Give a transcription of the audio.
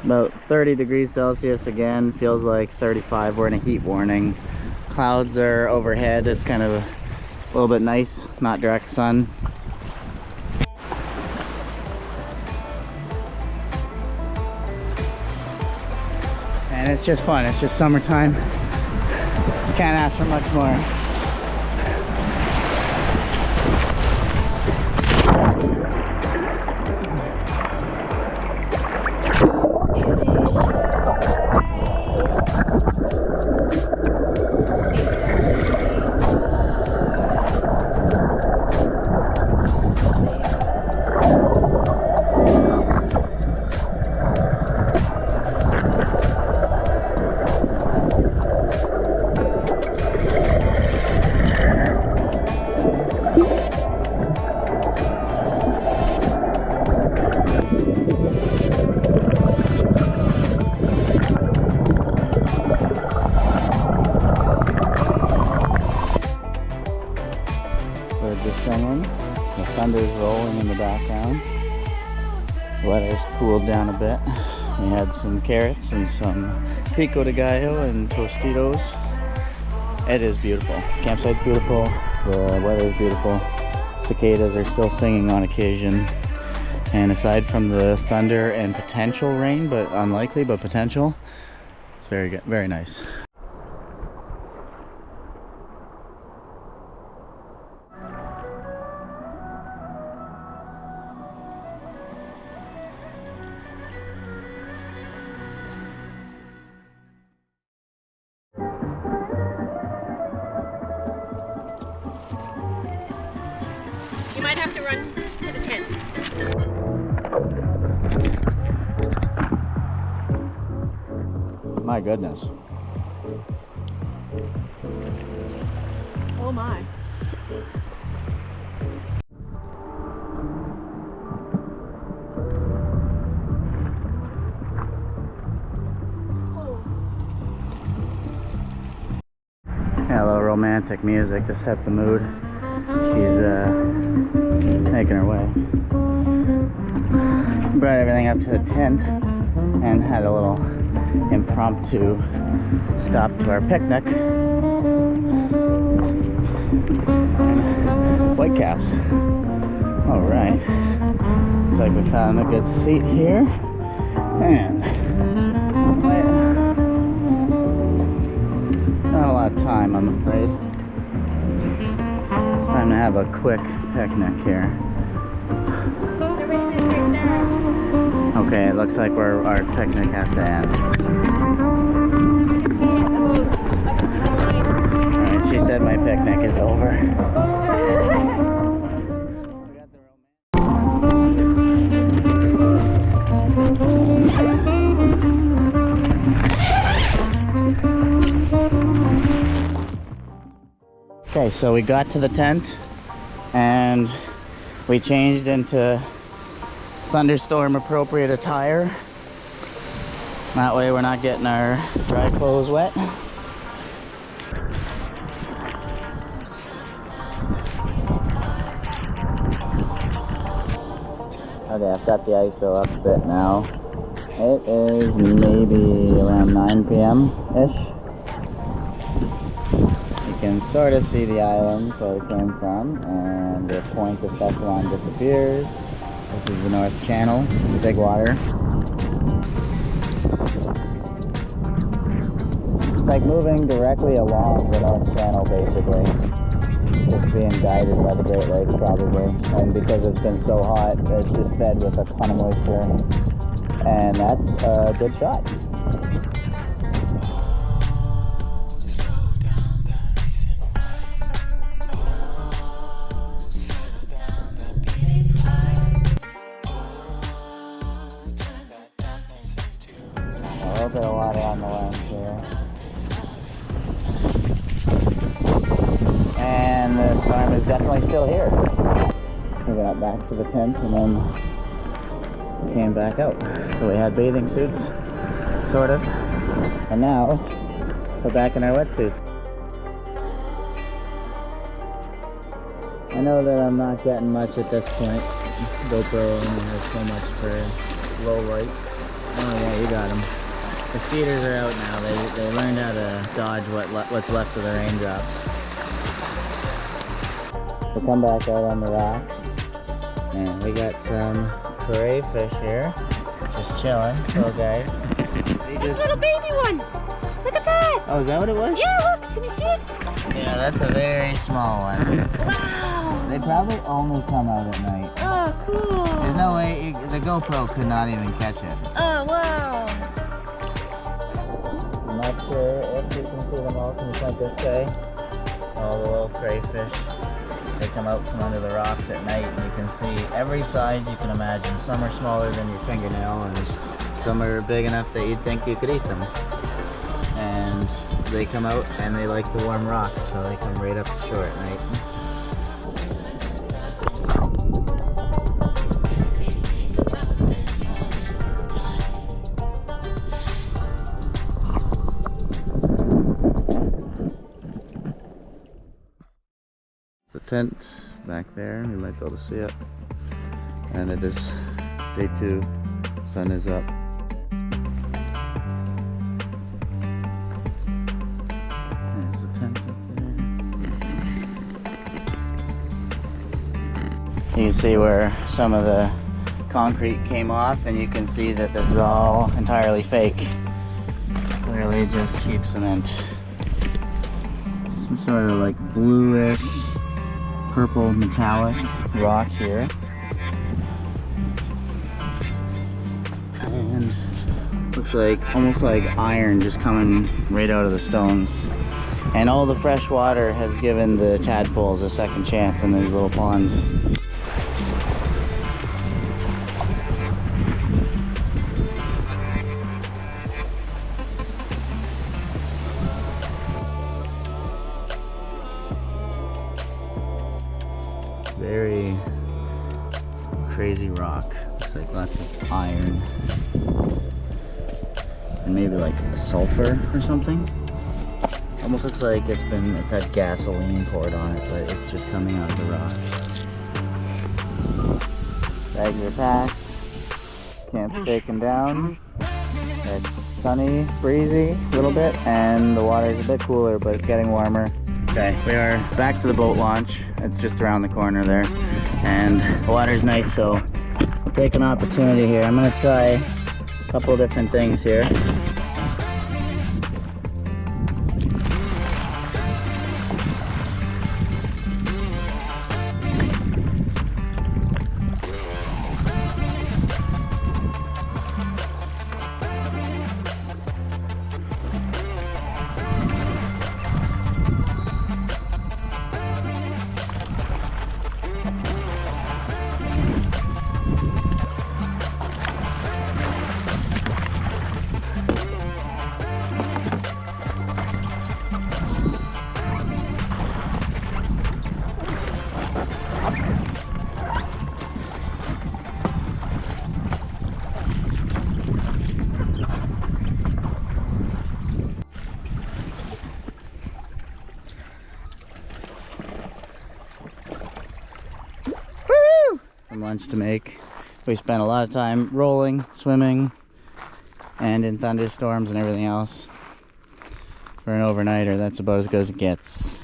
About 30 degrees Celsius again, feels like 35. We're in a heat warning. Clouds are overhead. It's kind of a little bit nice, not direct sun. And it's just fun. It's just summertime. Can't ask for much more. The thunder's rolling in the background. The weather's cooled down a bit. We had some carrots and some pico de gallo and tostitos. It is beautiful. Campsite's beautiful. The weather's beautiful. Cicadas are still singing on occasion. And aside from the thunder and potential rain, but unlikely, but potential, it's very good, very nice. You might have to run to the tent. My goodness. Oh my. Yeah, a little romantic music to set the mood. She's making her way. Brought everything up to the tent and had a little impromptu stop to our picnic. Whitecaps. Alright. Looks like we found a good seat here. And not a lot of time, I'm afraid. Time to have a quick picnic here. Okay, it looks like our picnic has to end. Alright, she said my picnic is over. Okay, so we got to the tent and we changed into thunderstorm appropriate attire. That way we're not getting our dry clothes wet. Okay, I've got the ISO up a bit now. It is maybe around 9 p.m.-ish. You can sort of see the island where we came from, and the point of Thessalon disappears. This is the North Channel, the big water. It's like moving directly along the North Channel, basically. Just being guided by the Great Lakes, probably. And because it's been so hot, it's just fed with a ton of moisture. And that's a good shot. A little bit of water on the lens here. And the storm is definitely still here. We got back to the tent and then came back out. So we had bathing suits, sort of. And now we're back in our wetsuits. I know that I'm not getting much at this point. GoPro only has so much for low light. Oh yeah, you got them. The skeeters are out now. They learned how to dodge what's left of the raindrops. We'll come back out on the rocks, and we got some crayfish here, just chilling. Little guys. There's a little baby one. Look at that. Oh, is that what it was? Yeah, look. Can you see it? Yeah, that's a very small one. Wow. They probably only come out at night. Oh, cool. There's no way, the GoPro could not even catch it. Oh, wow. I'm not sure if you can see them all. Can you point this way? All the little crayfish. They come out from under the rocks at night, and you can see every size you can imagine. Some are smaller than your fingernail, and some are big enough that you'd think you could eat them. And they come out and they like the warm rocks, so they come right up the shore at night. The tent back there, you might be able to see it. And it is day 2, sun is up. There's the tent up there. You can see where some of the concrete came off, and you can see that this is all entirely fake. Clearly just cheap cement. Some sort of like bluish, purple metallic rock here. And looks like almost like iron just coming right out of the stones. And all the fresh water has given the tadpoles a second chance in these little ponds. Very crazy rock. Looks like lots of iron. And maybe like sulfur or something. Almost looks like it's had gasoline poured on it, but it's just coming out of the rock. Bags are packed. Camp's taken down. It's sunny, breezy a little bit, and the water's a bit cooler, but it's getting warmer. Okay, we are back to the boat launch. It's just around the corner there, and the water's nice, so we'll take an opportunity here. I'm gonna try a couple of different things here. Some lunch to make. We spent a lot of time rolling, swimming, and in thunderstorms and everything else. For an overnighter, that's about as good as it gets.